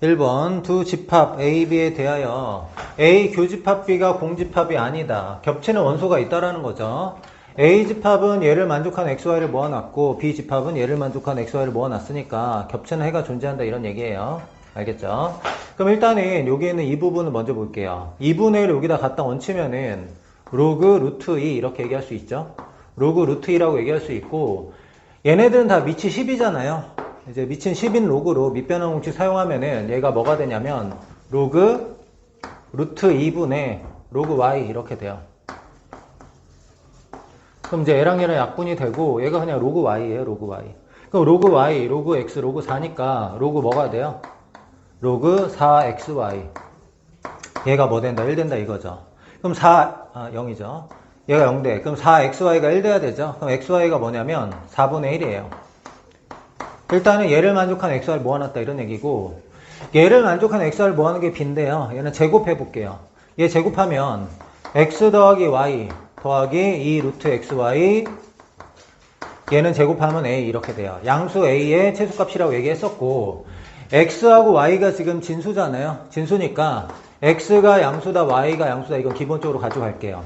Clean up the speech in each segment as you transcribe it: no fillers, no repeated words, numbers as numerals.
1번 두 집합 A, B에 대하여 A 교집합 B가 공집합이 아니다. 겹치는 원소가 있다라는 거죠. A 집합은 얘를 만족한 XY를 모아놨고 B 집합은 얘를 만족한 XY를 모아놨으니까 겹치는 해가 존재한다 이런 얘기예요. 알겠죠? 그럼 일단은 여기 있는 이 부분을 먼저 볼게요. 2분의 1을 여기다 갖다 얹히면은 로그 루트 2 이렇게 얘기할 수 있죠. 로그 루트 2라고 얘기할 수 있고 얘네들은 다 밑이 10이잖아요. 이제 밑인 10인 로그로 밑변환 공식 사용하면은 얘가 뭐가 되냐면 로그 루트 2분의 로그 y 이렇게 돼요. 그럼 이제 얘랑 얘랑 약분이 되고 얘가 그냥 로그 y예요. 로그 y. 그럼 로그 y, 로그 x, 로그 4니까 로그 뭐가 돼요? 로그 4xy. 얘가 뭐 된다? 1 된다 이거죠. 그럼 0이죠. 얘가 0돼. 그럼 4xy가 1 돼야 되죠. 그럼 xy가 뭐냐면 4분의 1이에요. 일단은 얘를 만족한 x를 모아놨다 이런 얘기고 얘를 만족한 x를 모아놓은 게 b인데요. 얘는 제곱해 볼게요. 얘 제곱하면 x 더하기 y 더하기 2 루트 xy 얘는 제곱하면 a 이렇게 돼요. 양수 a의 최소값이라고 얘기했었고 x하고 y가 지금 진수잖아요. 진수니까 x가 양수다 y가 양수다 이건 기본적으로 가져갈게요.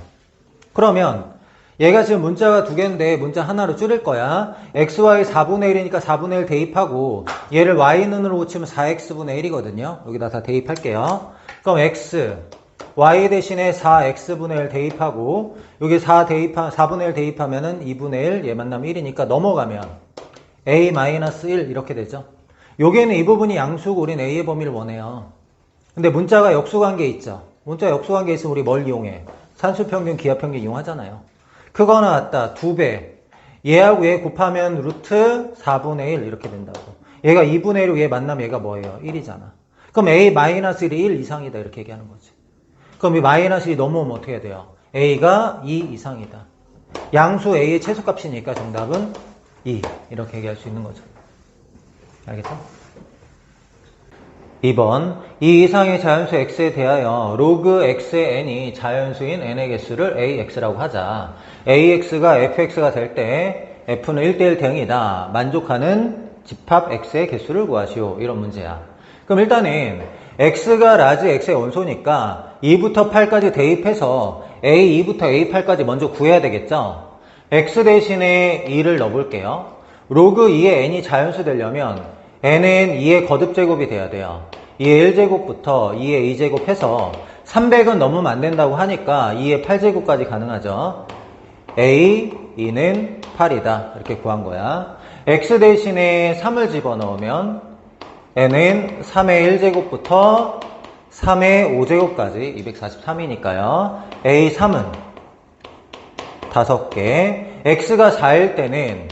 그러면 얘가 지금 문자가 두 개인데 문자 하나로 줄일 거야. xy 4분의 1이니까 4분의 1 대입하고 얘를 y는으로 고치면 4x분의 1이거든요. 여기다 다 대입할게요. 그럼 x, y 대신에 4x분의 1 대입하고 여기 4분의 1 대입하면은 2분의 1, 얘 만나면 1이니까 넘어가면 a-1 이렇게 되죠. 여기에는 이 부분이 양수고 우린 a의 범위를 원해요. 근데 문자가 역수관계 있죠. 문자 역수관계 있으면 우리 뭘 이용해? 산수평균, 기하평균 이용하잖아요. 그거 나왔다. 2배. 얘하고 얘 곱하면 루트 4분의 1 이렇게 된다고. 얘가 2분의 1이고 얘 만나면 얘가 뭐예요? 1이잖아. 그럼 a-1이 1 이상이다 이렇게 얘기하는 거지. 그럼 이 -1이 넘어오면 어떻게 해야 돼요? a가 2 이상이다. 양수 a의 최소값이니까 정답은 2 이렇게 얘기할 수 있는 거죠. 알겠죠? 2번 이 이상의 자연수 x에 대하여 로그 x의 n이 자연수인 n의 개수를 ax라고 하자. ax가 fx가 될 때 f는 1대1 대응이다. 만족하는 집합 x의 개수를 구하시오. 이런 문제야. 그럼 일단은 x가 라지 x의 원소니까 2부터 8까지 대입해서 a2부터 a8까지 먼저 구해야 되겠죠. x 대신에 2를 넣어볼게요. 로그 2의 n이 자연수 되려면 n은 2의 거듭제곱이 돼야 돼요. 2의 1제곱부터 2의 2제곱 해서 300은 넘으면 안 된다고 하니까 2의 8제곱까지 가능하죠. a, 2는 8이다. 이렇게 구한 거야. x 대신에 3을 집어넣으면 n은 3의 1제곱부터 3의 5제곱까지 243이니까요. a 3은 5개. x가 4일 때는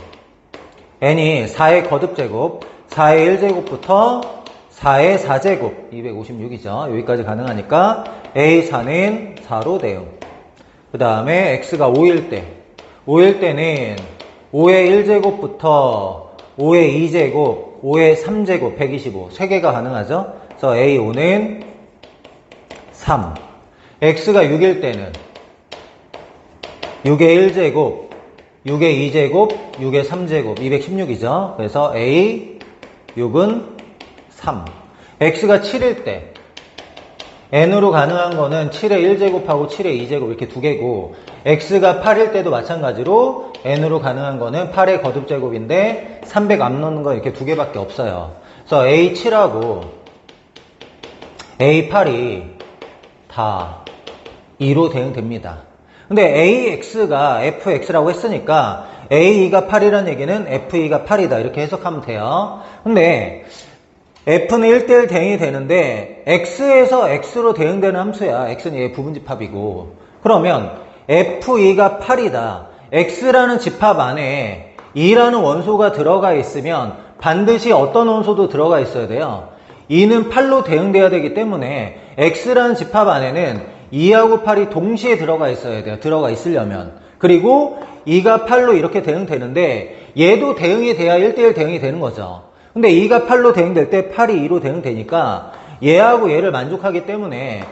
n이 4의 거듭제곱 4의 1제곱부터 4의 4제곱 256이죠. 여기까지 가능하니까 A4는 4로 대응. 그 다음에 X가 5일 때는 5의 1제곱부터 5의 2제곱 5의 3제곱 125 3개가 가능하죠. 그래서 A5는 3. X가 6일 때는 6의 1제곱 6의 2제곱 6의 3제곱 216이죠. 그래서 A6은 3. X가 7일 때 n으로 가능한 거는 7의 1제곱하고 7의 2제곱 이렇게 두 개고 X가 8일 때도 마찬가지로 n으로 가능한 거는 8의 거듭제곱인데 300 앞 넣는 거 이렇게 두 개밖에 없어요. 그래서 A7하고 A8이 다 2로 대응됩니다. 근데 AX가 FX라고 했으니까 A2가 8이라는 얘기는 F2가 8이다 이렇게 해석하면 돼요. 근데 F는 1대1 대응이 되는데 X에서 X로 대응되는 함수야. X는 얘 부분집합이고 그러면 F2가 8이다. X라는 집합 안에 2라는 원소가 들어가 있으면 반드시 어떤 원소도 들어가 있어야 돼요. 2는 8로 대응돼야 되기 때문에 X라는 집합 안에는 2하고 8이 동시에 들어가 있어야 돼요. 들어가 있으려면. 그리고 2가 8로 이렇게 대응되는데 얘도 대응이 돼야 1대1 대응이 되는 거죠. 근데 2가 8로 대응될 때 8이 2로 대응되니까 얘하고 얘를 만족하기 때문에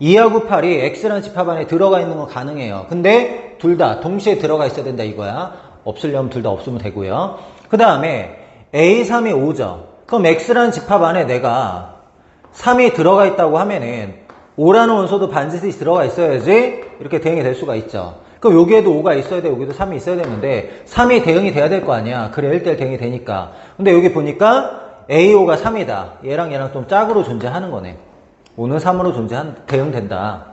2하고 8이 X라는 집합 안에 들어가 있는 건 가능해요. 근데 둘 다 동시에 들어가 있어야 된다 이거야. 없으려면 둘 다 없으면 되고요. 그 다음에 A3이 5죠. 그럼 X라는 집합 안에 내가 3이 들어가 있다고 하면은 5라는 원소도 반드시 들어가 있어야지 이렇게 대응이 될 수가 있죠. 그럼 여기에도 5가 있어야 돼, 여기도 3이 있어야 되는데 3이 대응이 돼야 될 거 아니야. 그래 1대1 대응이 되니까. 근데 여기 보니까 AO가 3이다. 얘랑 좀 짝으로 존재하는 거네. 5는 3으로 대응된다.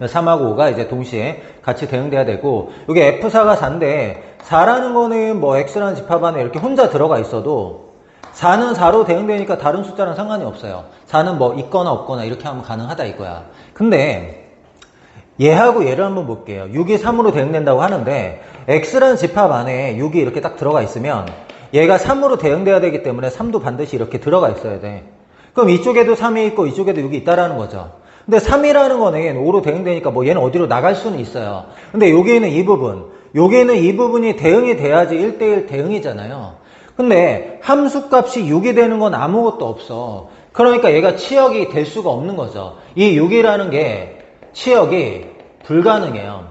3하고 5가 이제 동시에 같이 대응돼야 되고, 여기 F4가 4인데 4라는 거는 뭐 X라는 집합 안에 이렇게 혼자 들어가 있어도 4는 4로 대응되니까 다른 숫자랑 상관이 없어요. 4는 뭐 있거나 없거나 이렇게 하면 가능하다 이거야. 근데 얘하고 얘를 한번 볼게요. 6이 3으로 대응된다고 하는데 X라는 집합 안에 6이 이렇게 딱 들어가 있으면 얘가 3으로 대응돼야 되기 때문에 3도 반드시 이렇게 들어가 있어야 돼. 그럼 이쪽에도 3이 있고 이쪽에도 6이 있다라는 거죠. 근데 3이라는 거는 5로 대응되니까 뭐 얘는 어디로 나갈 수는 있어요. 근데 여기에는 이 부분이 대응이 돼야지 1대1 대응이잖아요. 근데 함수값이 6이 되는 건 아무것도 없어. 그러니까 얘가 치역이 될 수가 없는 거죠. 이 6이라는 게 치역이 불가능해요.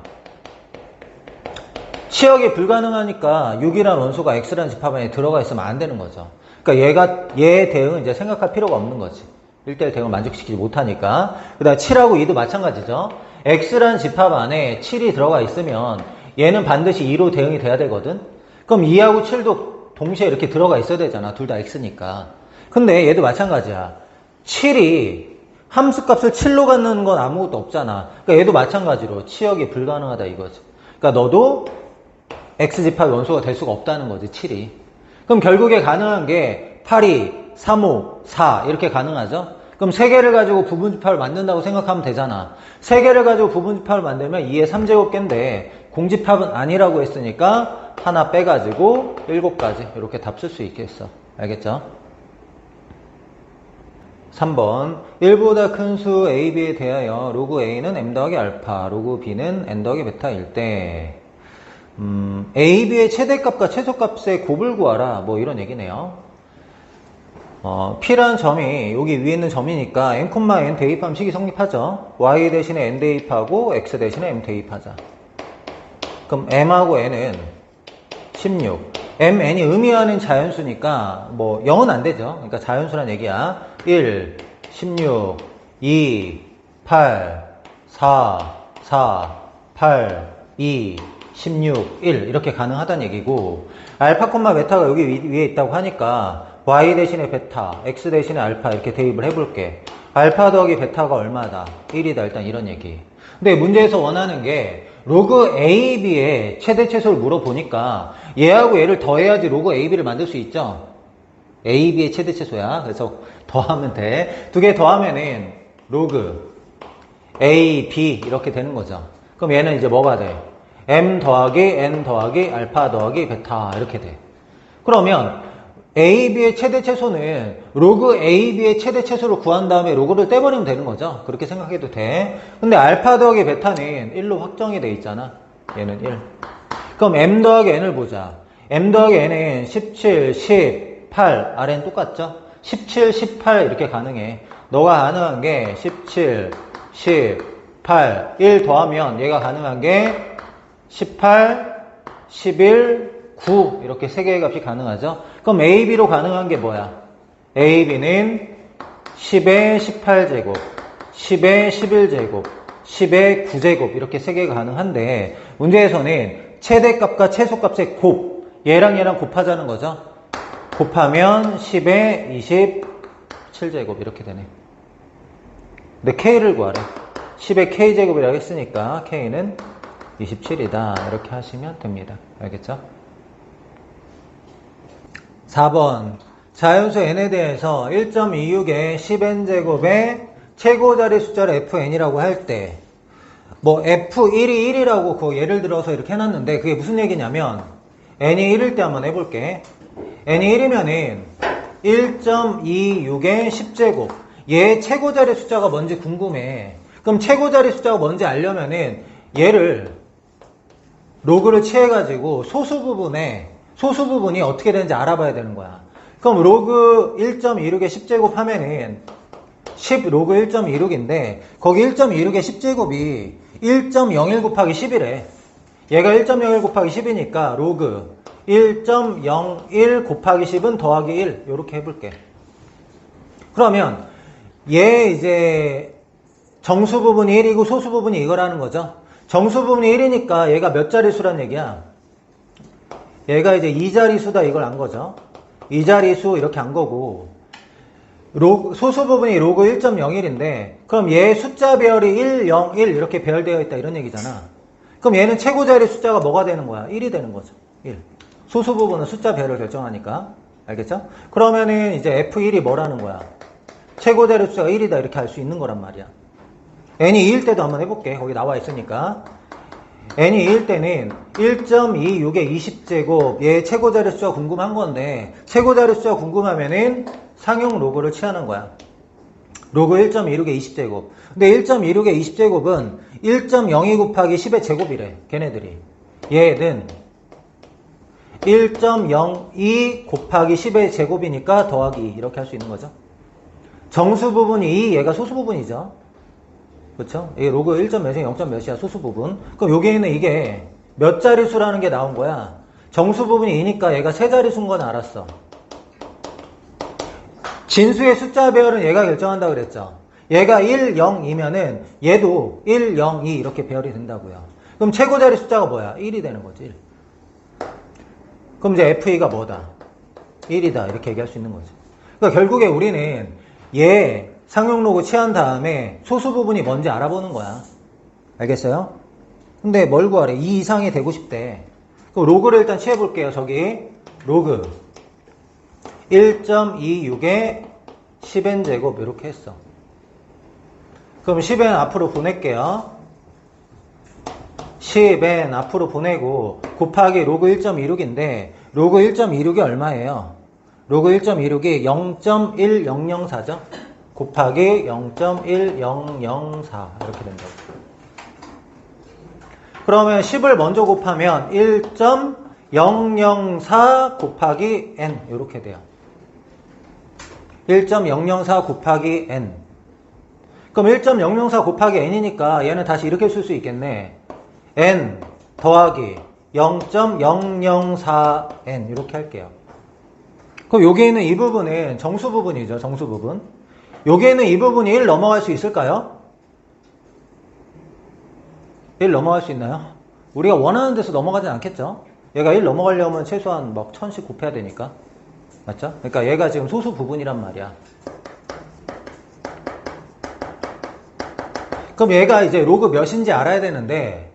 치역이 불가능하니까 6이라는 원소가 X라는 집합 안에 들어가 있으면 안 되는 거죠. 그러니까 얘 대응은 이제 생각할 필요가 없는 거지. 1대1 대응을 만족시키지 못하니까. 그 다음에 7하고 2도 마찬가지죠. X라는 집합 안에 7이 들어가 있으면 얘는 반드시 2로 대응이 돼야 되거든. 그럼 2하고 7도 동시에 이렇게 들어가 있어야 되잖아. 둘 다 X니까. 근데 얘도 마찬가지야. 7이 함수값을 7로 갖는 건 아무것도 없잖아. 그러니까 얘도 마찬가지로 치역이 불가능하다 이거지. 그러니까 너도 X집합 원소가 될 수가 없다는 거지, 7이. 그럼 결국에 가능한 게 8이 3, 5, 4 이렇게 가능하죠? 그럼 3개를 가지고 부분집합을 만든다고 생각하면 되잖아. 3개를 가지고 부분집합을 만들면 2의 3제곱인데 공집합은 아니라고 했으니까 하나 빼가지고 7가지 이렇게 답 쓸 수 있겠어. 알겠죠? 3번 1보다 큰 수 A, B에 대하여 로그 A는 M 더하기 알파, 로그 B는 N 더하기 베타일 때 A, B의 최대값과 최소값의 곱을 구하라 뭐 이런 얘기네요. P라는 점이 여기 위에 있는 점이니까 N, N 대입하면 식이 성립하죠. Y 대신에 N 대입하고 X 대신에 M 대입하자. 그럼 M하고 N은 16. M, N이 의미하는 자연수니까 뭐 0은 안 되죠. 그러니까 자연수란 얘기야. 1, 16, 2, 8, 4, 4, 8, 2, 16, 1 이렇게 가능하다는 얘기고, 알파, 베타가 여기 위에 있다고 하니까 Y 대신에 베타, X 대신에 알파 이렇게 대입을 해볼게. 알파 더하기 베타가 얼마다? 1이다. 일단 이런 얘기. 근데 문제에서 원하는 게 로그 A, B의 최대 최소를 물어보니까 얘하고 얘를 더해야지 로그 A, B를 만들 수 있죠. A, B의 최대 최소야. 그래서 더하면 돼. 2개 더하면은 로그 A, B 이렇게 되는 거죠. 그럼 얘는 이제 뭐가 돼? M 더하기 N 더하기 알파 더하기 베타 이렇게 돼. 그러면 A, B의 최대 최소는 로그 A, B의 최대 최소를 구한 다음에 로그를 떼버리면 되는 거죠. 그렇게 생각해도 돼. 근데 알파 더하기 베타는 1로 확정이 돼 있잖아. 얘는 1. 그럼 M 더하기 N을 보자. M 더하기 N은 17, 18, Rn 똑같죠? 17, 18 이렇게 가능해. 너가 가능한 게 17, 18, 1 더하면 얘가 가능한 게 18, 11, 9 이렇게 3개의 값이 가능하죠. 그럼 A, B로 가능한 게 뭐야? A, B는 10의 18제곱, 10의 11제곱, 10의 9제곱 이렇게 3개가 가능한데 문제에서는 최대값과 최소값의 곱, 얘랑 얘랑 곱하자는 거죠. 곱하면 10의 27제곱 이렇게 되네. 근데 K를 구하래. 10의 K제곱이라고 했으니까 K는 27이다 이렇게 하시면 됩니다. 알겠죠? 4번 자연수 n에 대해서 1.26의 10n제곱의 최고 자리 숫자를 fn이라고 할 때 뭐 f1이 1이라고 그 예를 들어서 이렇게 해놨는데 그게 무슨 얘기냐면 n이 1일 때 한번 해볼게. n이 1이면은 1.26의 10제곱 얘 최고 자리 숫자가 뭔지 궁금해. 그럼 최고 자리 숫자가 뭔지 알려면은 얘를 로그를 취해가지고 소수 부분이 어떻게 되는지 알아봐야 되는 거야. 그럼 로그 1.26의 10제곱 하면은 10 로그 1.26인데 거기 1.26의 10제곱이 1.01 곱하기 10이래. 얘가 1.01 곱하기 10이니까 로그 1.01 곱하기 10은 더하기 1 이렇게 해볼게. 그러면 얘 이제 정수 부분이 1이고 소수 부분이 이거라는 거죠. 정수 부분이 1이니까 얘가 몇 자릿수란 얘기야? 얘가 이제 2자릿수다 이걸 안 거죠. 2자릿수 이렇게 안 거고 소수 부분이 로그 1.01인데 그럼 얘 숫자 배열이 1, 0, 1 이렇게 배열되어 있다 이런 얘기잖아. 그럼 얘는 최고 자리 숫자가 뭐가 되는 거야? 1이 되는 거죠. 1. 소수 부분은 숫자 배열을 결정하니까. 알겠죠? 그러면은 이제 F1이 뭐라는 거야? 최고 자리 숫자가 1이다 이렇게 할 수 있는 거란 말이야. n이 2일 때도 한번 해볼게. 거기 나와 있으니까. n이 2일 때는 1.26의 20제곱 얘 최고 자리 숫자가 궁금한 건데 최고 자리 숫자가 궁금하면은 상용 로그를 취하는 거야. 로그 1.26의 20제곱. 근데 1.26의 20제곱은 1.02 곱하기 10의 제곱이래. 걔네들이. 얘는 1.02 곱하기 10의 제곱이니까 더하기 2 이렇게 할 수 있는 거죠. 정수 부분이 2, 얘가 소수 부분이죠. 그렇죠? 이게 로그 1.몇이 0.몇이야 소수 부분. 그럼 여기에는 이게 몇 자릿수라는 게 나온 거야. 정수 부분이 2니까 얘가 세 자릿수인 건 알았어. 진수의 숫자 배열은 얘가 결정한다 그랬죠. 얘가 1, 0이면은 얘도 1, 0, 2 이렇게 배열이 된다고요. 그럼 최고 자리 숫자가 뭐야? 1이 되는 거지. 1. 그럼 이제 F2가 뭐다? 1이다 이렇게 얘기할 수 있는 거죠. 그러니까 결국에 우리는 얘 상용 로그 취한 다음에 소수 부분이 뭔지 알아보는 거야. 알겠어요? 근데 뭘 구하래? 2 이상이 되고 싶대. 그럼 로그를 일단 취해볼게요. 저기 로그 1.26에 10n제곱 이렇게 했어. 그럼 10n 앞으로 보낼게요. 10n 앞으로 보내고 곱하기 로그 1.26인데 로그 1.26이 얼마예요? 로그 1.26이 0.1004죠? 곱하기 0.1004 이렇게 된다고. 그러면 10을 먼저 곱하면 1.004 곱하기 n 이렇게 돼요. 1.004 곱하기 n. 그럼 1.004 곱하기 n이니까 얘는 다시 이렇게 쓸 수 있겠네. n 더하기 0.004n 이렇게 할게요. 그럼 여기 있는 이 부분은 정수 부분이죠. 정수 부분. 여기 있는 이 부분이 1 넘어갈 수 있을까요? 1 넘어갈 수 있나요? 우리가 원하는 데서 넘어가진 않겠죠? 얘가 1 넘어가려면 최소한 막 1000씩 곱해야 되니까. 맞죠? 그러니까 얘가 지금 소수 부분이란 말이야. 그럼 얘가 이제 로그 몇인지 알아야 되는데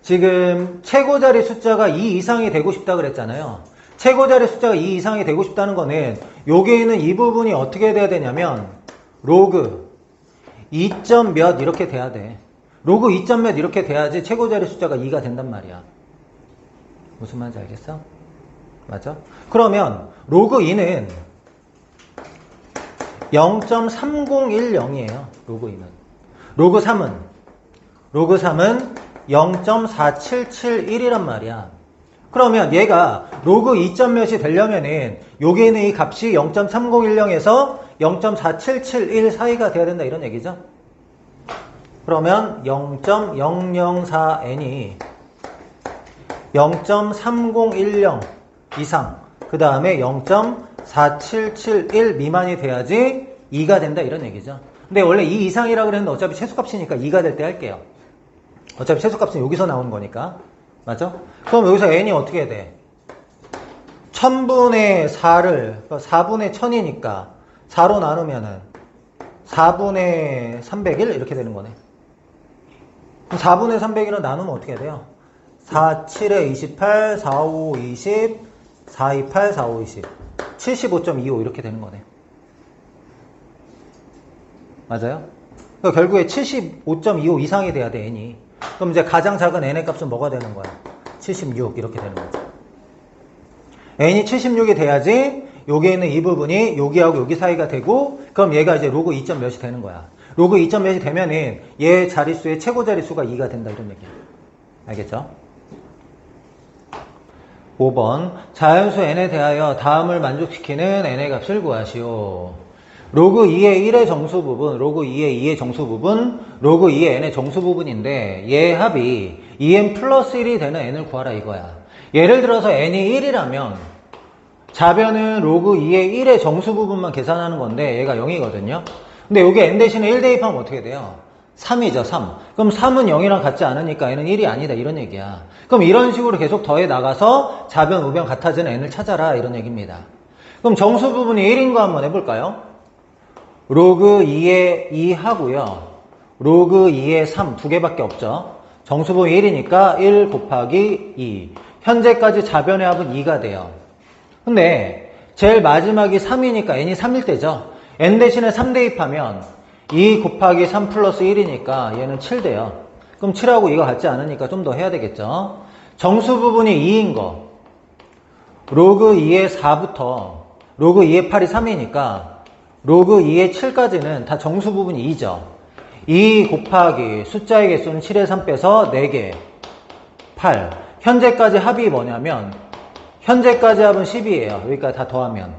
지금 최고 자리 숫자가 2 이상이 되고 싶다 그랬잖아요. 최고 자리 숫자가 2 이상이 되고 싶다는 거는 여기에 있는 이 부분이 어떻게 돼야 되냐면 로그 2점 몇 이렇게 돼야 돼. 로그 2점 몇 이렇게 돼야지 최고 자리 숫자가 2가 된단 말이야. 무슨 말인지 알겠어? 맞아? 그러면 로그 2는 0.3010이에요. 로그 2는. 로그 3은 0.4771이란 말이야. 그러면 얘가 로그 2점 몇이 되려면은 여기에 있는 이 값이 0.3010에서 0.4771 사이가 돼야 된다 이런 얘기죠. 그러면 0.004n이 0.3010 이상 그 다음에 0.4771 미만이 돼야지 2가 된다 이런 얘기죠. 근데 원래 2 이상이라고 그랬는데 어차피 최소값이니까 2가 될 때 할게요. 어차피 최소값은 여기서 나오는 거니까. 맞죠? 그럼 여기서 n이 어떻게 돼? 1000분의 4를 4분의 1000이니까 4로 나누면은 4분의 300일 이렇게 되는 거네. 그럼 4분의 300일을 나누면 어떻게 돼요? 4, 7에 28, 4, 5, 20, 4, 2, 8, 4, 5, 20 75.25 이렇게 되는 거네. 맞아요? 그러니까 결국에 75.25 이상이 돼야 돼 n이. 그럼 이제 가장 작은 n의 값은 뭐가 되는 거야? 76 이렇게 되는 거죠. n이 76이 돼야지 여기에 있는 이 부분이 여기하고 여기 사이가 되고 그럼 얘가 이제 로그 2점 몇이 되는 거야. 로그 2점 몇이 되면은 얘 자릿수의 최고 자릿수가 2가 된다 이런 얘기야. 알겠죠? 5번 자연수 n에 대하여 다음을 만족시키는 n의 값을 구하시오. 로그 2의 1의 정수 부분, 로그 2의 2의 정수 부분, 로그 2의 n의 정수 부분인데 얘 합이 2n 플러스 1이 되는 n을 구하라 이거야. 예를 들어서 n이 1이라면 자변은 로그 2의 1의 정수 부분만 계산하는 건데 얘가 0이거든요. 근데 여기 n 대신에 1 대입하면 어떻게 돼요? 3이죠, 3. 그럼 3은 0이랑 같지 않으니까 n은 1이 아니다, 이런 얘기야. 그럼 이런 식으로 계속 더해 나가서 좌변, 우변 같아지는 n을 찾아라, 이런 얘기입니다. 그럼 정수 부분이 1인 거 한번 해볼까요? 로그 2에 2 하고요. 로그 2에 3 두 개밖에 없죠. 정수 부분이 1이니까 1 곱하기 2. 현재까지 좌변의 합은 2가 돼요. 근데 제일 마지막이 3이니까 n이 3일 때죠. n 대신에 3 대입하면 2 곱하기 3 플러스 1이니까 얘는 7 돼요. 그럼 7하고 이거 같지 않으니까 좀 더 해야 되겠죠. 정수 부분이 2인 거. 로그 2의 4부터 로그 2의 8이 3이니까 로그 2의 7까지는 다 정수 부분이 2죠. 2 곱하기 숫자의 개수는 7에 3 빼서 4개 8. 현재까지 합이 뭐냐면 현재까지 합은 10이에요. 여기까지 다 더하면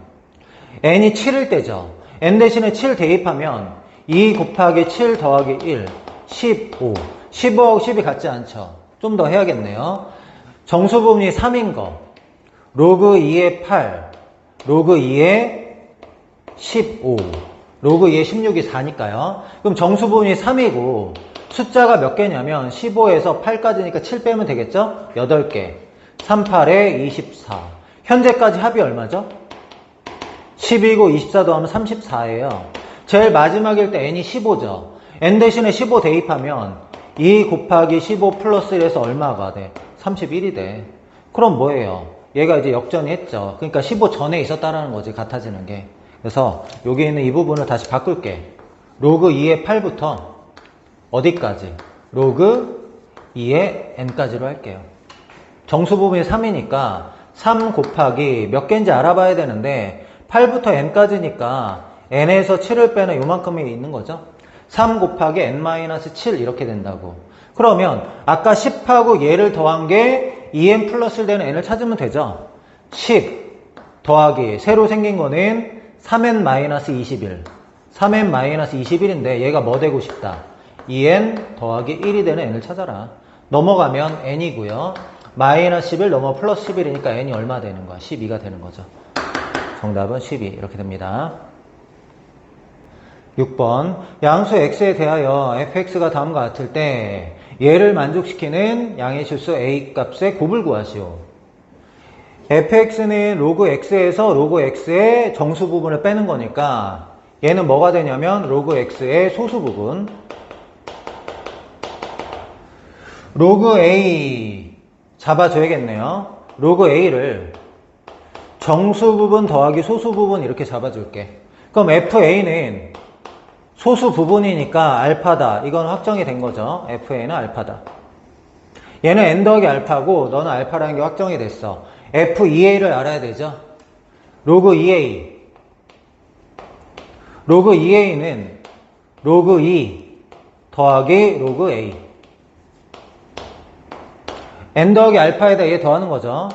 n이 7일 때죠. n 대신에 7 대입하면 2 곱하기 7 더하기 1 15. 15하고 10이 같지 않죠. 좀 더 해야겠네요. 정수 부분이 3인 거. 로그 2의 8 로그 2의 15 로그 2의 16이 4니까요. 그럼 정수 부분이 3이고 숫자가 몇 개냐면 15에서 8까지니까 7 빼면 되겠죠? 8개 3, 8에 24. 현재까지 합이 얼마죠? 10이고 24 더하면 34예요. 제일 마지막일 때 n이 15죠. n 대신에 15 대입하면 2 곱하기 15 플러스 1에서 얼마가 돼? 31이 돼. 그럼 뭐예요? 얘가 이제 역전이 했죠. 그러니까 15 전에 있었다라는 거지, 같아지는 게. 그래서 여기 있는 이 부분을 다시 바꿀게. 로그 2의 8부터 어디까지? 로그 2의 n까지로 할게요. 정수 부분이 3이니까 3 곱하기 몇 개인지 알아봐야 되는데 8부터 n까지니까 n에서 7을 빼는 요만큼이 있는 거죠. 3 곱하기 n-7 이렇게 된다고. 그러면 아까 10하고 얘를 더한 게 2n 플러스 1 되는 n을 찾으면 되죠. 10 더하기 새로 생긴 거는 3n-21 3n-21인데 얘가 뭐 되고 싶다? 2n 더하기 1이 되는 n을 찾아라. 넘어가면 n이고요. 마이너스 11 넘어 플러스 11이니까 n이 얼마 되는 거야? 12가 되는 거죠. 정답은 12 이렇게 됩니다. 6번 양수 x에 대하여 fx가 다음과 같을 때 얘를 만족시키는 양의 실수 a 값의 곱을 구하시오. fx는 로그 x에서 로그 x의 정수 부분을 빼는 거니까 얘는 뭐가 되냐면 로그 x의 소수 부분 로그 a 잡아줘야겠네요. 로그 a를 정수 부분 더하기 소수 부분 이렇게 잡아줄게. 그럼 fa는 소수 부분이니까 알파다. 이건 확정이 된 거죠. fa는 알파다. 얘는 n 더하기 알파고 너는 알파라는 게 확정이 됐어. f2a를 알아야 되죠. 로그 2a 로그 2a는 로그 2 더하기 로그 a n 더하기 알파에다 얘 더하는 거죠.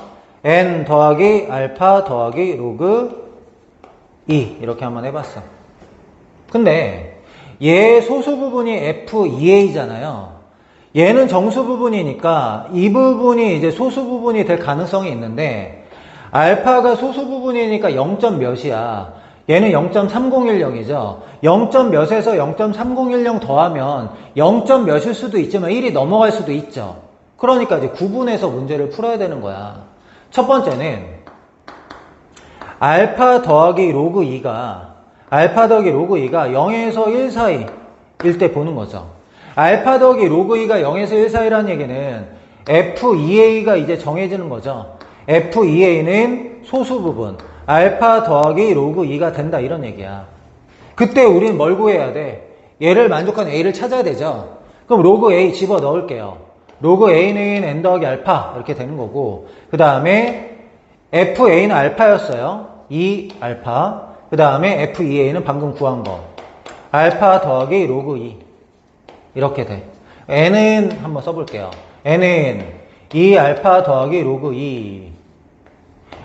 n 더하기 알파 더하기 로그 2 이렇게 한번 해봤어. 근데 얘 소수 부분이 f2a잖아요. 얘는 정수 부분이니까 이 부분이 이제 소수 부분이 될 가능성이 있는데 알파가 소수 부분이니까 0. 몇이야. 얘는 0.3010이죠. 0. 몇에서 0.3010 더하면 0. 몇일 수도 있지만 1이 넘어갈 수도 있죠. 그러니까 이제 구분해서 문제를 풀어야 되는 거야. 첫 번째는 알파 더하기 로그 2가 0에서 1 사이일 때 보는 거죠. 알파 더하기 로그 2가 0에서 1 사이라는 얘기는 f2a가 이제 정해지는 거죠. f2a는 소수 부분 알파 더하기 로그 2가 된다 이런 얘기야. 그때 우리는 뭘 구해야 돼? 얘를 만족하는 a를 찾아야 되죠. 그럼 로그 a 집어 넣을게요. 로그 a는 n 더하기 알파 이렇게 되는 거고 그 다음에 fa는 알파였어요. 2알파 그 다음에 f2a는 방금 구한 거 알파 더하기 로그 2 이렇게 돼. n은 한번 써볼게요. n은 2알파 더하기 로그 2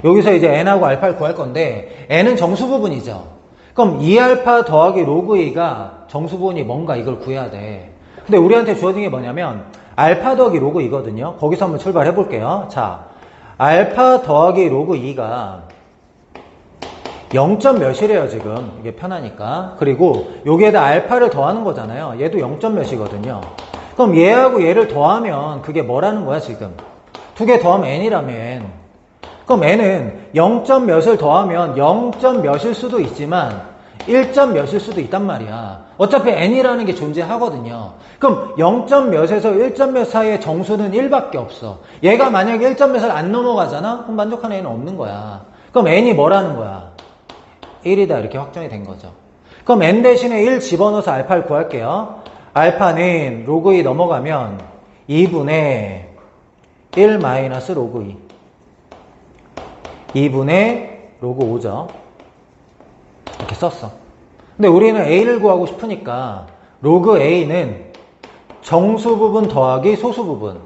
여기서 이제 n하고 알파를 구할 건데 n은 정수 부분이죠. 그럼 2알파 더하기 로그 2가 정수 부분이 뭔가 이걸 구해야 돼. 근데 우리한테 주어진 게 뭐냐면 알파 더하기 로그 2거든요. 거기서 한번 출발해 볼게요. 자, 알파 더하기 로그 2가 0점 몇이래요, 지금. 이게 편하니까. 그리고 여기에다 알파를 더하는 거잖아요. 얘도 0점 몇이거든요. 그럼 얘하고 얘를 더하면 그게 뭐라는 거야, 지금? 두 개 더하면 n이라며, n. 그럼 n은 0점 몇을 더하면 0점 몇일 수도 있지만 1점 몇일 수도 있단 말이야. 어차피 n이라는 게 존재하거든요. 그럼 0점 몇에서 1점 몇 사이의 정수는 1밖에 없어. 얘가 만약에 1점 몇을 안 넘어가잖아? 그럼 만족하는 n은 없는 거야. 그럼 n이 뭐라는 거야? 1이다 이렇게 확정이 된 거죠. 그럼 n 대신에 1 집어넣어서 알파를 구할게요. 알파는 로그 2 넘어가면 2분의 1 마이너스 로그 2 2분의 로그 5죠. 이렇게 썼어. 근데 우리는 a를 구하고 싶으니까 로그 a는 정수 부분 더하기 소수 부분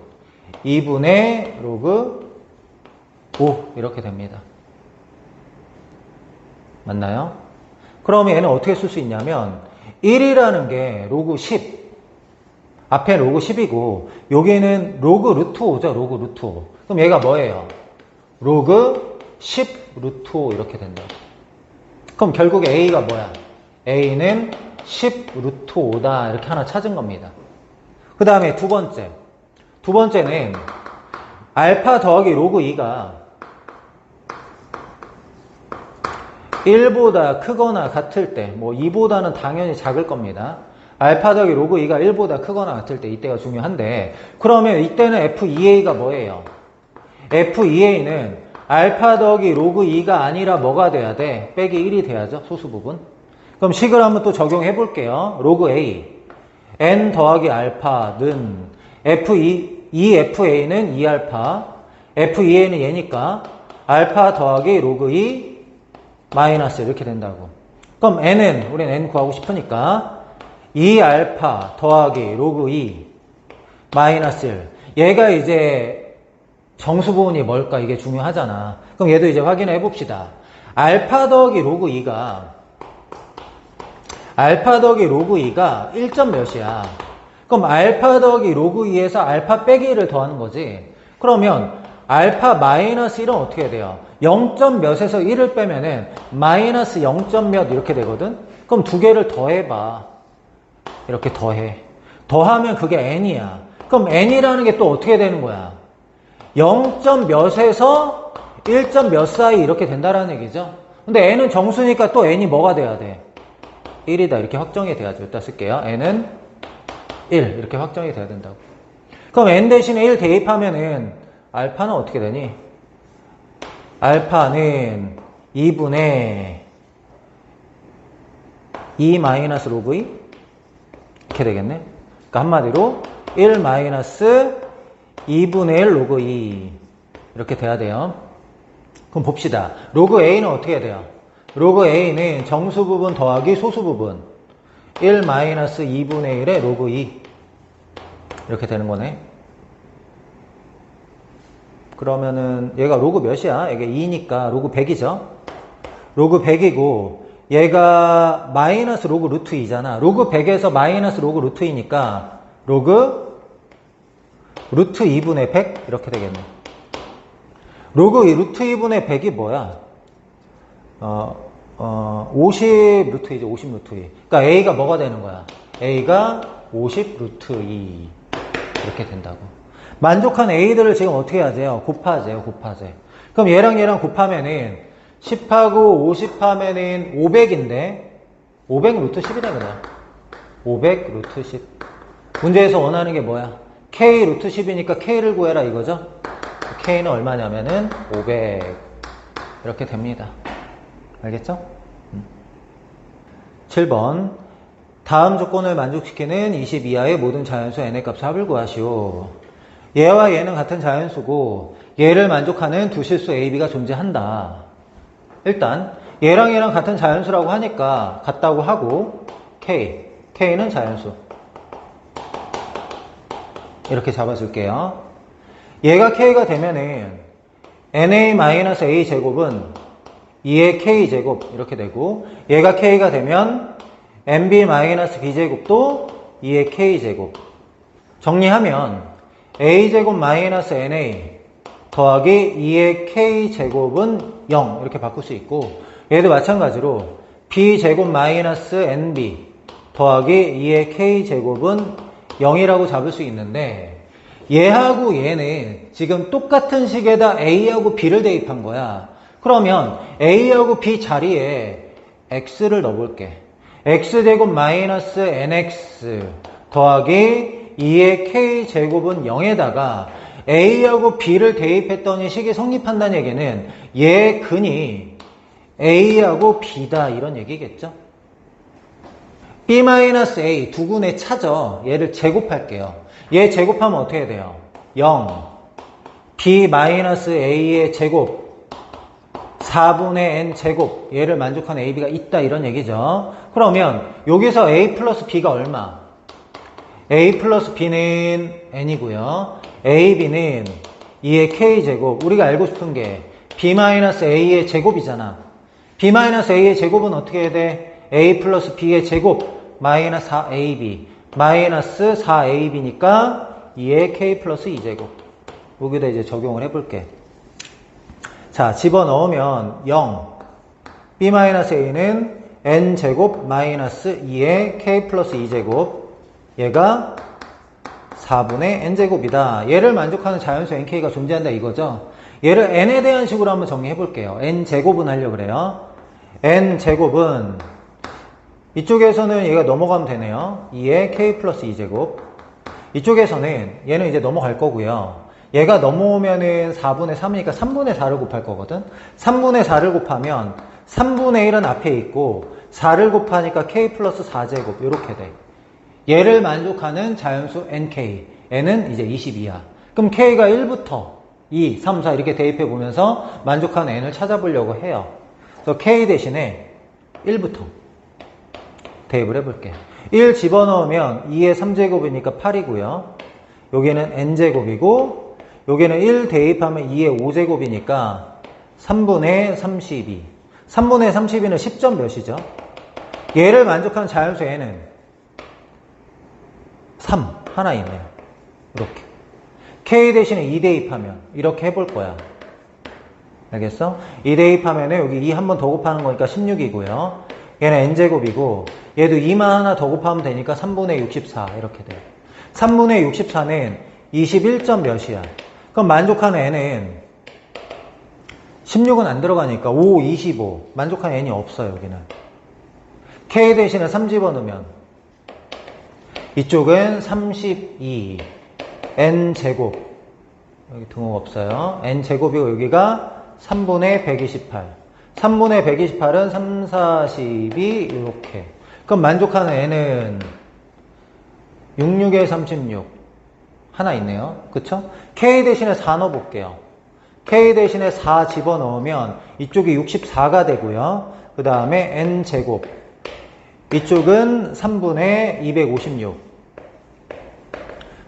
2분의 로그 5 이렇게 됩니다. 맞나요? 그러면 얘는 어떻게 쓸 수 있냐면 1이라는 게 로그 10 앞에 로그 10이고 여기는 로그 루트 5죠. 로그 루트 5. 그럼 얘가 뭐예요? 로그 10 루트 5 이렇게 된다. 그럼 결국에 a가 뭐야? a는 10 루트 5다 이렇게 하나 찾은 겁니다. 그 다음에 두 번째는 알파 더하기 로그 2가 1보다 크거나 같을 때, 뭐 2보다는 당연히 작을 겁니다. 알파 더하기 로그 2가 1보다 크거나 같을 때 이때가 중요한데, 그러면 이때는 F2A가 뭐예요? F2A는 알파 더하기 로그 2가 아니라 뭐가 돼야 돼? 빼기 1이 돼야죠, 소수 부분. 그럼 식을 한번 또 적용해 볼게요. 로그 A n 더하기 알파는 F2, FA는 2알파, F2A는 얘니까 알파 더하기 로그 2 마이너스 이렇게 된다고. 그럼 n은 우리는 n 구하고 싶으니까 2알파 더하기 로그 2 마이너스 1. 얘가 이제 정수 부분이 뭘까? 이게 중요하잖아. 그럼 얘도 이제 확인해 봅시다. 알파 더하기 로그 2가 1점 몇이야. 그럼 알파 더하기 로그 2에서 알파 빼기 1을 더하는 거지. 그러면 알파 마이너스 1은 어떻게 돼요? 0점 몇에서 1을 빼면은 마이너스 0점 몇 이렇게 되거든? 그럼 두 개를 더해봐. 이렇게 더해. 더하면 그게 n이야. 그럼 n이라는 게 또 어떻게 되는 거야? 0점 몇에서 1점 몇 사이 이렇게 된다라는 얘기죠. 근데 n은 정수니까 또 n이 뭐가 돼야 돼? 1이다 이렇게 확정이 돼야죠. 이따 쓸게요. n은 1 이렇게 확정이 돼야 된다고. 그럼 n 대신에 1 대입하면은 알파는 어떻게 되니? 알파는 2분의 2 마이너스 로그 2 이렇게 되겠네. 그러니까 한마디로 1 마이너스 2분의 1 로그 2 이렇게 돼야 돼요. 그럼 봅시다. 로그 A는 어떻게 해야 돼요? 로그 A는 정수 부분 더하기 소수 부분 1 마이너스 2분의 1의 로그 2 이렇게 되는 거네. 그러면은 얘가 로그 몇이야? 이게 2니까 로그 100이죠. 로그 100이고 얘가 마이너스 로그 루트 2잖아. 로그 100에서 마이너스 로그 루트 2니까 로그 루트 2분의 100 이렇게 되겠네. 로그 루트 2분의 100이 뭐야? 50 루트 2죠. 50 루트 2. 그러니까 A가 뭐가 되는 거야? A가 50 루트 2 이렇게 된다고. 만족한 A들을 지금 어떻게 하세요? 곱하세요. 그럼 얘랑 곱하면은 10하고 50 하면은 500인데 500 루트 10이다 그냥. 500 루트 10. 문제에서 원하는 게 뭐야? K 루트 10이니까 K를 구해라 이거죠? K는 얼마냐면은 500 이렇게 됩니다. 알겠죠? 7번 다음 조건을 만족시키는 20 이하의 모든 자연수 n의 값의 합을 구하시오. 얘와 얘는 같은 자연수고 얘를 만족하는 두 실수 A, B가 존재한다. 일단 얘랑 얘랑 같은 자연수라고 하니까 같다고 하고 K는 자연수 이렇게 잡아줄게요. 얘가 K가 되면은 NA-A 제곱은 2의 K 제곱 이렇게 되고 얘가 K가 되면 NB-B 제곱도 2의 K 제곱 정리하면 A 제곱 마이너스 NA 더하기 2의 K 제곱은 0 이렇게 바꿀 수 있고 얘도 마찬가지로 b제곱 마이너스 nb 더하기 2의 k제곱은 0이라고 잡을 수 있는데 얘하고 얘는 지금 똑같은 식에다 a하고 b를 대입한 거야. 그러면 a하고 b 자리에 x를 넣어볼게. x제곱 마이너스 nx 더하기 2의 k제곱은 0에다가 a하고 b를 대입했더니 식이 성립한다는 얘기는 얘 근이 a하고 b다 이런 얘기겠죠. b-a 두 군의 차죠. 얘를 제곱할게요. 얘 제곱하면 어떻게 돼요? 0 b-a의 제곱 4분의 n 제곱 얘를 만족하는 ab가 있다 이런 얘기죠. 그러면 여기서 a 플러스 b가 얼마? a 플러스 b는 n이고요. ab는 2의 k제곱 우리가 알고 싶은 게 b-a의 제곱이잖아. b-a의 제곱은 어떻게 해야 돼? a 플러스 b의 제곱 마이너스 4ab 마이너스 4ab니까 2의 k 플러스 2제곱 여기다 이제 적용을 해볼게. 자 집어넣으면 0 b-a는 n제곱 마이너스 2의 k 플러스 2제곱 얘가 4분의 n제곱이다. 얘를 만족하는 자연수 nk가 존재한다 이거죠. 얘를 n에 대한 식으로 한번 정리해볼게요. n제곱은 하려고 그래요. n제곱은 이쪽에서는 얘가 넘어가면 되네요. 2의 k 플러스 2제곱 이쪽에서는 얘는 이제 넘어갈 거고요. 얘가 넘어오면은 4분의 3이니까 3분의 4를 곱할 거거든. 3분의 4를 곱하면 3분의 1은 앞에 있고 4를 곱하니까 k 플러스 4제곱 이렇게 돼. 얘를 만족하는 자연수 nk n은 이제 22야. 그럼 k가 1부터 2, 3, 4 이렇게 대입해 보면서 만족하는 n을 찾아보려고 해요. 그래서 k 대신에 1부터 대입을 해볼게. 1 집어넣으면 2의 3제곱이니까 8이고요. 여기는 n제곱이고 여기는 1 대입하면 2의 5제곱이니까 3분의 32 3분의 32는 10점 몇이죠? 얘를 만족하는 자연수 n은 3 하나 있네요. 이렇게 k 대신에 2 대입하면 이렇게 해볼 거야. 알겠어? 2 대입하면 여기 2 한 번 더 곱하는 거니까 16이고요. 얘는 n제곱이고 얘도 2만 하나 더 곱하면 되니까 3분의 64 이렇게 돼요. 3분의 64는 21점 몇이야? 그럼 만족하는 n은 16은 안 들어가니까 5, 25 만족하는 n이 없어요. 여기는 k 대신에 3 집어넣으면 이쪽은 32 n제곱 여기 등호가 없어요. n제곱이고 여기가 3분의 128 3분의 128은 3, 42 이렇게 그럼 만족하는 n은 66에 36 하나 있네요. 그쵸? k 대신에 4 넣어볼게요. k 대신에 4 집어넣으면 이쪽이 64가 되고요. 그 다음에 n제곱 이쪽은 3분의 256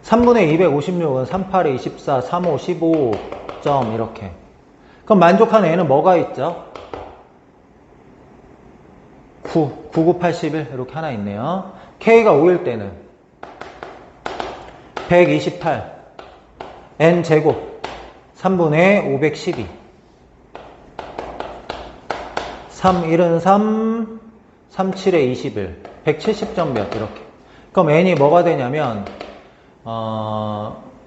3분의 256은 38에 24, 35, 15점 이렇게 그럼 만족하는 n은 뭐가 있죠? 9, 99, 81 이렇게 하나 있네요. k가 5일 때는 128 n제곱 3분의 512 3, 1은 3 3, 7에 21 170점 몇 이렇게 그럼 n이 뭐가 되냐면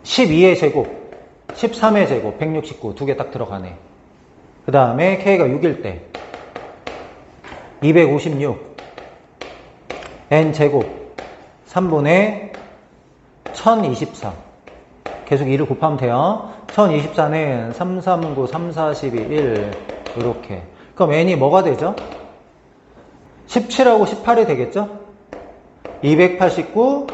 12의 제곱 13의 제곱 169 두 개 딱 들어가네. 그 다음에 k가 6일 때 256 n제곱 3분의 1024 계속 2를 곱하면 돼요. 1024는 3, 3, 9, 3, 4, 12, 1 이렇게 그럼 n이 뭐가 되죠? 17하고 18이 되겠죠? 289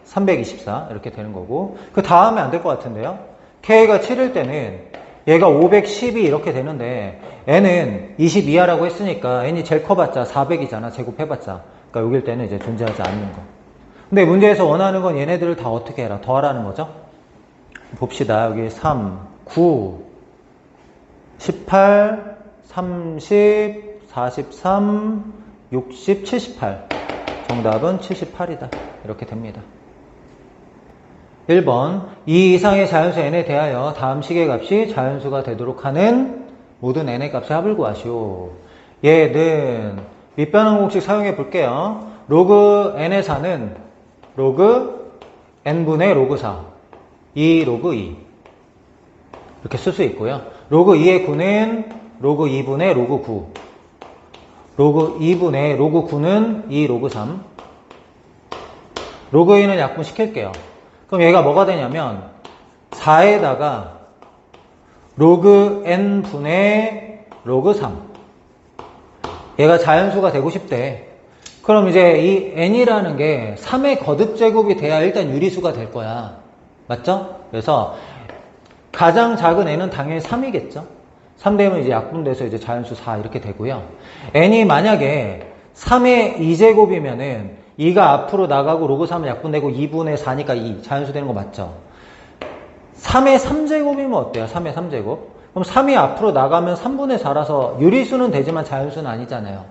324 이렇게 되는 거고 그 다음에 안 될 것 같은데요. k가 7일 때는 얘가 512 이렇게 되는데 n은 22하라고 했으니까 n이 제일 커봤자 400이잖아. 제곱해봤자. 그러니까 6일 때는 이제 존재하지 않는 거. 근데 문제에서 원하는 건 얘네들을 다 어떻게 해라? 더하라는 거죠. 봅시다. 여기 3, 9, 18, 30, 43, 60, 78 정답은 78이다. 이렇게 됩니다. 1번 이 이상의 자연수 n에 대하여 다음 식의 값이 자연수가 되도록 하는 모든 n의 값의 합을 구하시오. 얘는 밑변환 공식 사용해 볼게요. 로그 n의 4는 로그 n분의 로그 4, 2 로그 2 이렇게 쓸 수 있고요. 로그 2의 9는 로그 2분의 로그 9, 로그 2분의 로그 9는 2 로그 3, 로그 2는 약분 시킬게요. 그럼 얘가 뭐가 되냐면 4에다가 로그 n분의 로그 3, 얘가 자연수가 되고 싶대. 그럼 이제 이 n이라는 게 3의 거듭제곱이 돼야 일단 유리수가 될 거야. 맞죠? 그래서 가장 작은 n은 당연히 3이겠죠? 3 되면 이제 약분돼서 이제 자연수 4 이렇게 되고요. n이 만약에 3의 2제곱이면은 2가 앞으로 나가고 로그 3은 약분되고 2분의 4니까 2 자연수 되는 거 맞죠? 3의 3제곱이면 어때요? 3의 3제곱? 그럼 3이 앞으로 나가면 3분의 4라서 유리수는 되지만 자연수는 아니잖아요.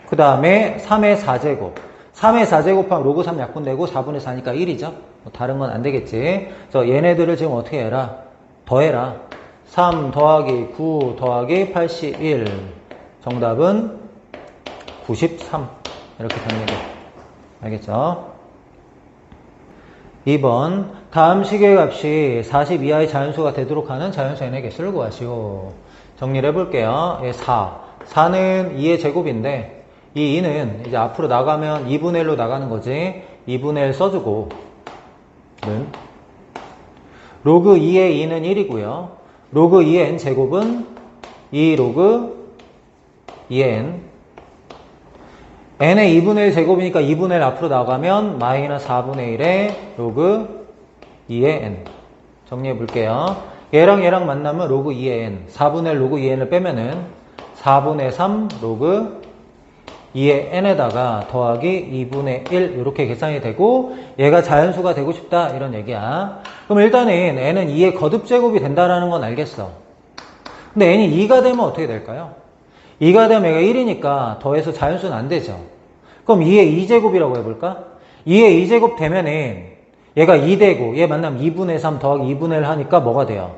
그 다음에 3의 4제곱. 3의 4제곱하면 로그 3 약분되고 4분의 4니까 1이죠? 뭐 다른 건 안 되겠지. 그래서 얘네들을 지금 어떻게 해라? 더해라. 3 더하기 9 더하기 81. 정답은 93. 이렇게 됩니다. 알겠죠? 2번. 다음 식의 값이 40 이하의 자연수가 되도록 하는 자연수 n의 개수를 구하시오. 정리를 해볼게요. 4. 4는 2의 제곱인데, 이 2는 이제 앞으로 나가면 2분의 1로 나가는 거지. 2분의 1 써주고, 는 로그 2의 2는 1이고요. 로그 2의 n 제곱은 2 로그 2의 n. n의 2분의 1 제곱이니까 2분의 1 앞으로 나가면 마이너스 4분의 1의 로그 2의 n. 정리해 볼게요. 얘랑 얘랑 만나면 로그 2의 n. 4분의 1 로그 2의 n을 빼면은 4분의 3 로그 2의 n에다가 더하기 2분의 1 이렇게 계산이 되고 얘가 자연수가 되고 싶다 이런 얘기야. 그럼 일단은 n은 2의 거듭제곱이 된다라는 건 알겠어. 근데 n이 2가 되면 어떻게 될까요? 2가 되면 얘가 1이니까 더해서 자연수는 안 되죠. 그럼 2의 2제곱이라고 해볼까? 2의 2제곱 되면은 얘가 2되고 얘 만나면 2분의 3 더하기 2분의 1 하니까 뭐가 돼요?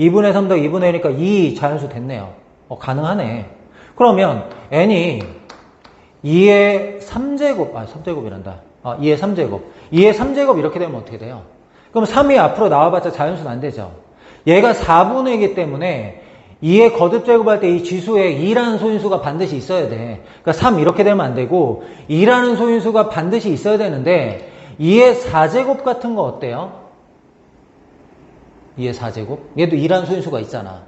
2분의 3 더하기 2분의 1이니까 2 자연수 됐네요. 가능하네. 그러면 n이 2의 3제곱, 3제곱이란다. 2의 3제곱. 2의 3제곱 이렇게 되면 어떻게 돼요? 그럼 3이 앞으로 나와봤자 자연수는 안 되죠. 얘가 4분의이기 때문에 2의 거듭제곱할 때 이 지수에 2라는 소인수가 반드시 있어야 돼. 그러니까 3 이렇게 되면 안 되고 2라는 소인수가 반드시 있어야 되는데 2의 4제곱 같은 거 어때요? 2의 4제곱? 얘도 2라는 소인수가 있잖아.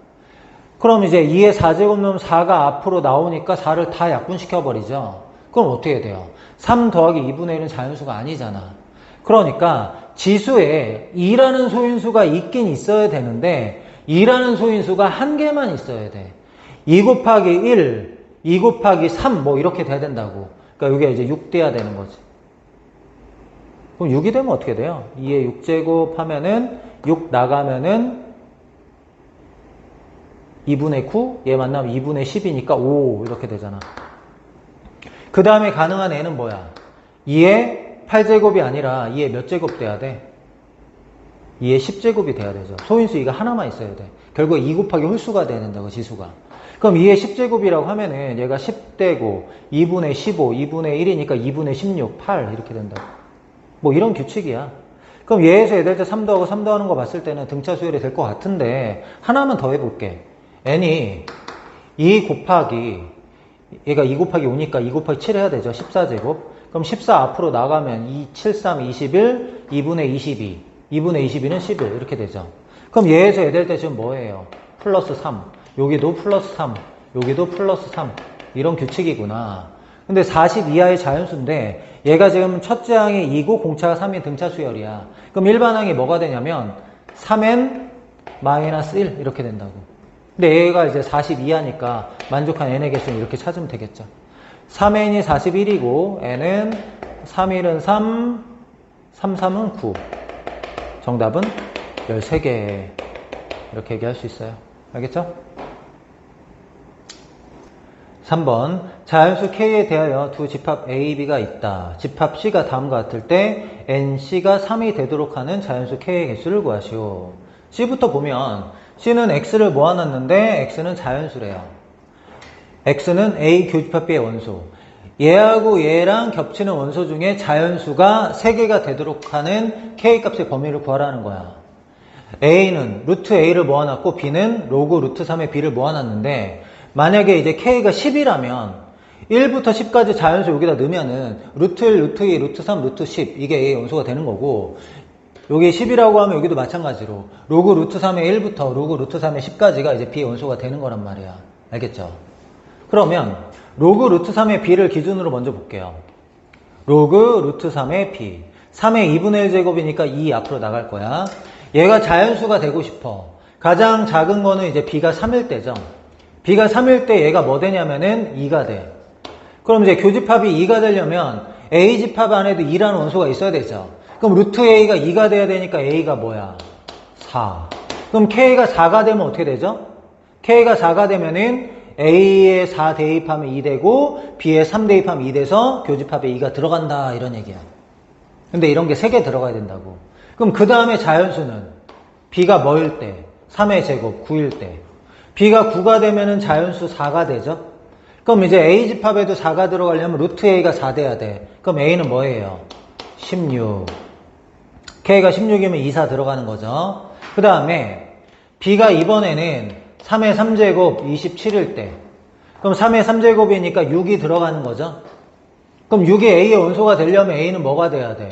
그럼 이제 2의 4제곱 넣으면 4가 앞으로 나오니까 4를 다 약분시켜버리죠. 그럼 어떻게 돼요? 3 더하기 2분의 1은 자연수가 아니잖아. 그러니까 지수에 2라는 소인수가 있긴 있어야 되는데 2라는 소인수가 한 개만 있어야 돼. 2 곱하기 1, 2 곱하기 3 뭐 이렇게 돼야 된다고. 그러니까 이게 이제 6 돼야 되는 거지. 그럼 6이 되면 어떻게 돼요? 2의 6제곱 하면은 6 나가면은 2분의 9, 얘 만나면 2분의 10이니까 5 이렇게 되잖아. 그 다음에 가능한 애는 뭐야? 2의 8제곱이 아니라 2의 몇 제곱 돼야 돼? 2의 10제곱이 돼야 되죠. 소인수 2가 하나만 있어야 돼. 결국 2 곱하기 홀수가 돼야 된다고, 지수가. 그럼 2의 10제곱이라고 하면은 얘가 10되고 2분의 15, 2분의 1이니까 2분의 16, 8 이렇게 된다고. 뭐 이런 규칙이야. 그럼 얘에서 얘들자 3 더하고 3 더하는 거 봤을 때는 등차 수열이 될 것 같은데 하나만 더 해볼게. n이 2 곱하기 얘가 2 곱하기 5니까 2 곱하기 7 해야 되죠. 14제곱. 그럼 14 앞으로 나가면 2, 7, 3, 21, 2분의 22, 2분의 22는 11 이렇게 되죠. 그럼 얘에서 얘들자 지금 뭐예요? 플러스 3, 여기도 플러스 3, 여기도 플러스 3 이런 규칙이구나. 근데 40 이하의 자연수인데 얘가 지금 첫째 항이 2고 공차가 3인 등차 수열이야. 그럼 일반 항이 뭐가 되냐면 3n 마이너스 1 이렇게 된다고. 근데 얘가 이제 40 이하니까 만족한 n의 개수는 이렇게 찾으면 되겠죠. 3n이 41이고 n은 3일은 3, 3은 9. 정답은 13개. 이렇게 얘기할 수 있어요. 알겠죠? 3번 자연수 K에 대하여 두 집합 A, B가 있다. 집합 C가 다음과 같을 때 NC가 3이 되도록 하는 자연수 K의 개수를 구하시오. C부터 보면 C는 X를 모아놨는데 X는 자연수래요. x는 A 교집합 B의 원소. 얘하고 얘랑 겹치는 원소 중에 자연수가 3개가 되도록 하는 K값의 범위를 구하라는 거야. A는 루트 A를 모아놨고 B는 로그 루트 3의 B를 모아놨는데 만약에 이제 K가 10이라면 1부터 10까지 자연수 여기다 넣으면은 루트 1, 루트 2, 루트 3, 루트 10 이게 A의 원소가 되는 거고 여기 10이라고 하면 여기도 마찬가지로 로그 루트 3의 1부터 로그 루트 3의 10까지가 이제 B의 원소가 되는 거란 말이야. 알겠죠? 그러면 로그 루트 3의 B를 기준으로 먼저 볼게요. 로그 루트 3의 B 3의 2분의 1 제곱이니까 2 앞으로 나갈 거야. 얘가 자연수가 되고 싶어. 가장 작은 거는 이제 B가 3일 때죠. B가 3일 때 얘가 뭐 되냐면은 2가 돼. 그럼 이제 교집합이 2가 되려면 A 집합 안에도 2라는 원소가 있어야 되죠. 그럼 루트 A가 2가 돼야 되니까 A가 뭐야? 4. 그럼 K가 4가 되면 어떻게 되죠? K가 4가 되면은 A에 4 대입하면 2 되고 B에 3 대입하면 2 돼서 교집합에 2가 들어간다 이런 얘기야. 근데 이런 게 3개 들어가야 된다고. 그럼 그 다음에 자연수는 B가 뭐일 때? 3의 제곱 9일 때. B가 9가 되면은 자연수 4가 되죠? 그럼 이제 A 집합에도 4가 들어가려면 루트 A가 4 돼야 돼. 그럼 A는 뭐예요? 16. K가 16이면 2, 4 들어가는 거죠. 그 다음에 B가 이번에는 3의 3제곱 27일 때. 그럼 3의 3제곱이니까 6이 들어가는 거죠. 그럼 6이 A의 원소가 되려면 A는 뭐가 돼야 돼?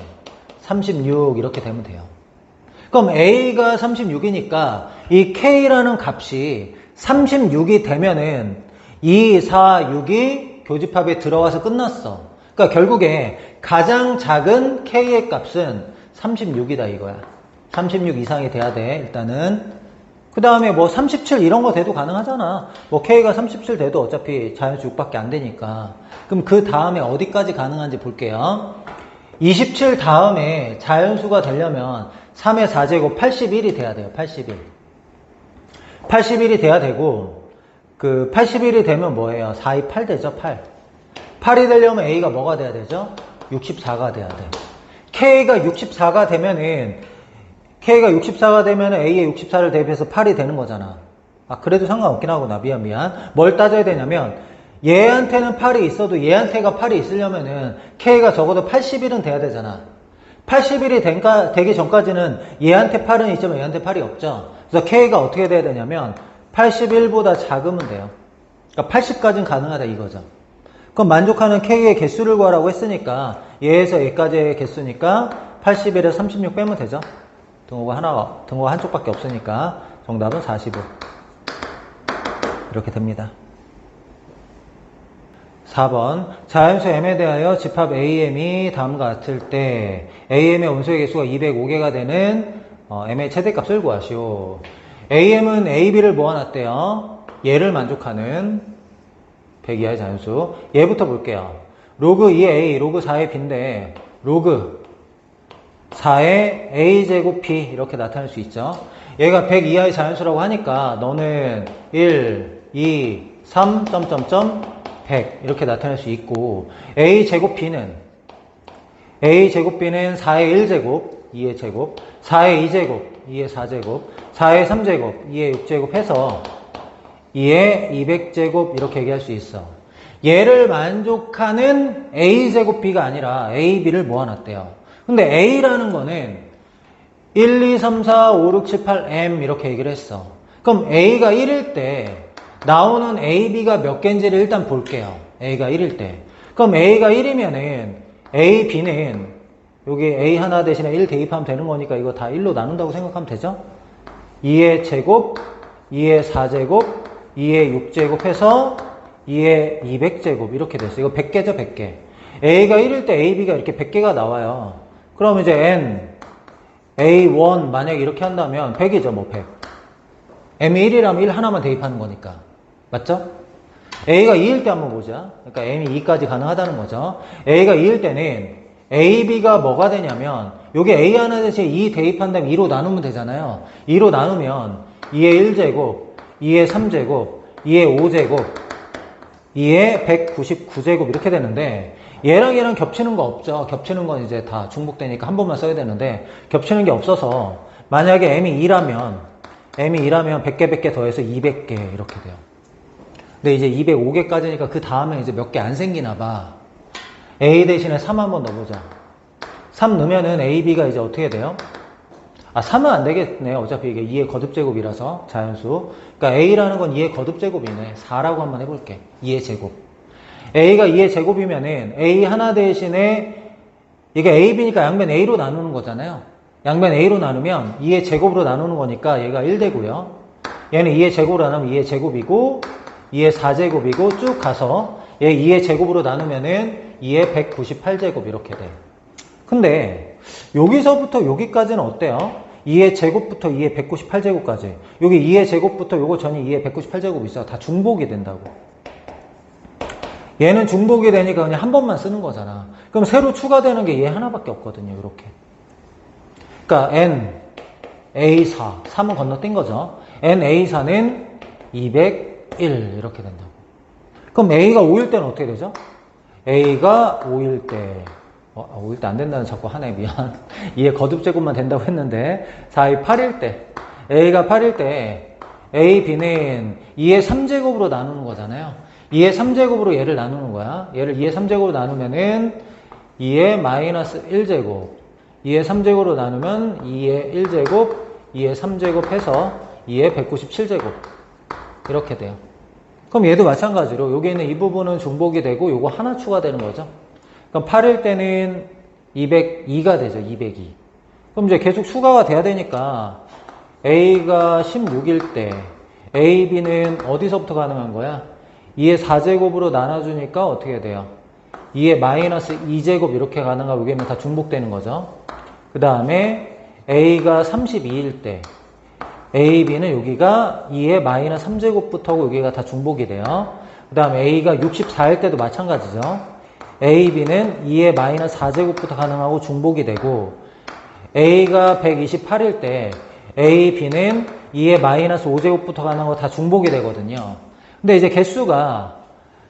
36 이렇게 되면 돼요. 그럼 A가 36이니까 이 K라는 값이 36이 되면은 2, 4, 6이 교집합에 들어와서 끝났어. 그러니까 결국에 가장 작은 K의 값은 36이다 이거야. 36 이상이 돼야 돼 일단은. 그 다음에 뭐 37 이런 거 돼도 가능하잖아. 뭐 K가 37 돼도 어차피 자연수 6밖에 안 되니까. 그럼 그 다음에 어디까지 가능한지 볼게요. 27 다음에 자연수가 되려면 3의 4제곱 81이 돼야 돼요. 81. 81이 돼야 되고 그 81이 되면 뭐예요? 4, 2, 8 되죠? 8. 8이 되려면 A가 뭐가 돼야 되죠? 64가 돼야 돼. K가 64가 되면은 A에 64를 대입해서 8이 되는 거잖아. 아, 그래도 상관없긴 하구나. 미안. 뭘 따져야 되냐면, 얘한테는 8이 있어도 얘한테가 8이 있으려면은, K가 적어도 81은 돼야 되잖아. 81이 되기 전까지는 얘한테 8은 있지만 얘한테 8이 없죠. 그래서 K가 어떻게 돼야 되냐면, 81보다 작으면 돼요. 그러니까 80까지는 가능하다 이거죠. 그럼 만족하는 K의 개수를 구하라고 했으니까, 얘에서 얘까지의 개수니까, 81에서 36 빼면 되죠. 등호가 한쪽밖에 없으니까 정답은 45. 이렇게 됩니다. 4번. 자연수 M에 대하여 집합 AM이 다음과 같을 때 AM의 원소의 개수가 205개가 되는 M의 최대값을 구하시오. AM은 AB를 모아놨대요. 얘를 만족하는 100 이하의 자연수. 얘부터 볼게요. 로그 2의 A, 로그 4의 B인데 로그 4의 A제곱 B 이렇게 나타낼 수 있죠. 얘가 100 이하의 자연수라고 하니까 너는 1, 2, 3, 100 이렇게 나타낼 수 있고 A제곱 B는 4의 1제곱, 2의 제곱, 4의 2제곱, 2의 4제곱, 4의 3제곱, 2의 6제곱 해서 2의 200제곱 이렇게 얘기할 수 있어. 얘를 만족하는 A제곱 B가 아니라 AB를 모아놨대요. 근데 A라는 거는 1, 2, 3, 4, 5, 6, 7, 8, M 이렇게 얘기를 했어. 그럼 A가 1일 때 나오는 AB가 몇 개인지를 일단 볼게요. A가 1일 때. 그럼 A가 1이면은 A, B는 여기 A 하나 대신에 1 대입하면 되는 거니까 이거 다 1로 나눈다고 생각하면 되죠? 2의 제곱, 2의 4제곱, 2의 6제곱 해서 2의 200제곱 이렇게 됐어. 이거 100개죠, 100개. A가 1일 때 AB가 이렇게 100개가 나와요. 그럼 이제 N, A1 만약에 이렇게 한다면 100이죠, 뭐 100. M이 1이라면 1 하나만 대입하는 거니까. 맞죠? A가 2일 때 한번 보자. 그러니까 M이 2까지 가능하다는 거죠. A가 2일 때는 AB가 뭐가 되냐면 요게 A 하나 대신에 2 대입한 다음에 2로 나누면 되잖아요. 2로 나누면 2의 1제곱, 2의 3제곱, 2의 5제곱, 2의 199제곱 이렇게 되는데 얘랑 얘랑 겹치는 거 없죠. 겹치는 건 이제 다 중복되니까 한 번만 써야 되는데 겹치는 게 없어서 만약에 M이 2라면 100개 100개 더해서 200개 이렇게 돼요. 근데 이제 205개까지니까 그 다음에 이제 몇 개 안 생기나 봐. A 대신에 3 한번 넣어보자. 3 넣으면은 A, B가 이제 어떻게 돼요? 3은 안 되겠네. 어차피 이게 2의 거듭제곱이라서 자연수. 그러니까 A라는 건 2의 거듭제곱이네. 4라고 한번 해볼게. 2의 제곱. A가 2의 제곱이면은 A 하나 대신에 이게 A, B니까 양변 A로 나누는 거잖아요. 양변 A로 나누면 2의 제곱으로 나누는 거니까 얘가 1 되고요. 얘는 2의 제곱으로 나누면 2의 제곱이고 2의 4제곱이고 쭉 가서 얘 2의 제곱으로 나누면은 2의 198제곱 이렇게 돼. 근데 여기서부터 여기까지는 어때요? 2의 제곱부터 2의 198제곱까지. 여기 2의 제곱부터 요거 전이 2의 198제곱 있어. 다 중복이 된다고. 얘는 중복이 되니까 그냥 한 번만 쓰는 거잖아. 그럼 새로 추가되는 게 얘 하나밖에 없거든요. 이렇게. 그러니까 n a4 3은 건너뛴 거죠. n a4는 201 이렇게 된다고. 그럼 a가 5일 때는 어떻게 되죠? a가 5일 때 5일 때 안 된다는 자꾸 하네. 미안. 2의 거듭제곱만 된다고 했는데 4의 8일 때 a가 8일 때 a, b는 2의 3제곱으로 나누는 거잖아요. 2의 3제곱으로 얘를 나누는 거야. 얘를 2의 3제곱으로 나누면은 2의 마이너스 1제곱 2의 3제곱으로 나누면 2의 1제곱 2의 3제곱 해서 2의 197제곱 이렇게 돼요. 그럼 얘도 마찬가지로 여기는 이 부분은 중복이 되고 요거 하나 추가되는 거죠. 그럼 8일 때는 202가 되죠. 202. 그럼 이제 계속 추가가 돼야 되니까 A가 16일 때 A, B는 어디서부터 가능한 거야? 2의 4제곱으로 나눠주니까 어떻게 돼요? 2의 마이너스 2제곱 이렇게 가능하고 여기는 다 중복되는 거죠. 그 다음에 A가 32일 때 A, B는 여기가 2의 마이너스 3제곱부터고 여기가 다 중복이 돼요. 그 다음에 A가 64일 때도 마찬가지죠. A, B는 2의 마이너스 4제곱부터 가능하고 중복이 되고 A가 128일 때 A, B는 2의 마이너스 5제곱부터 가능하고 다 중복이 되거든요. 근데 이제 개수가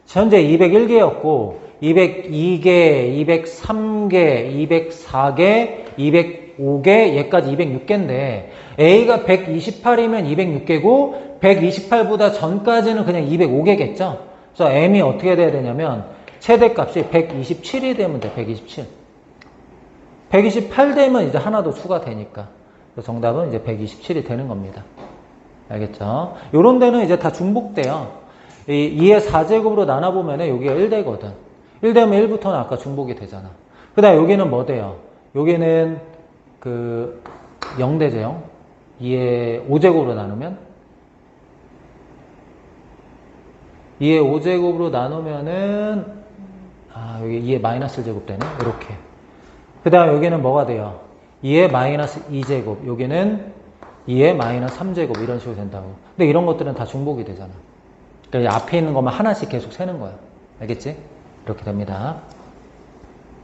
현재 201개였고 202개, 203개, 204개, 205개, 얘까지 206개인데 A가 128이면 206개고 128보다 전까지는 그냥 205개겠죠. 그래서 M이 어떻게 돼야 되냐면 최대값이 127이 되면 돼. 127. 128 되면 이제 하나 더 추가되니까. 정답은 이제 127이 되는 겁니다. 알겠죠? 요런 데는 이제 다 중복돼요. 2의 4제곱으로 나눠보면 여기가 1 되거든. 1 되면 1부터는 아까 중복이 되잖아. 그 다음 여기는 뭐 돼요? 여기는 0 되죠, 0. 2의 5제곱으로 나누면 2의 5제곱으로 나누면은 여기 2의 마이너스 1제곱 되네. 이렇게. 그 다음 여기는 뭐가 돼요? 2의 마이너스 2제곱. 여기는 2의 마이너스 3제곱. 이런 식으로 된다고. 근데 이런 것들은 다 중복이 되잖아. 그러니까 앞에 있는 것만 하나씩 계속 세는 거야. 알겠지? 이렇게 됩니다.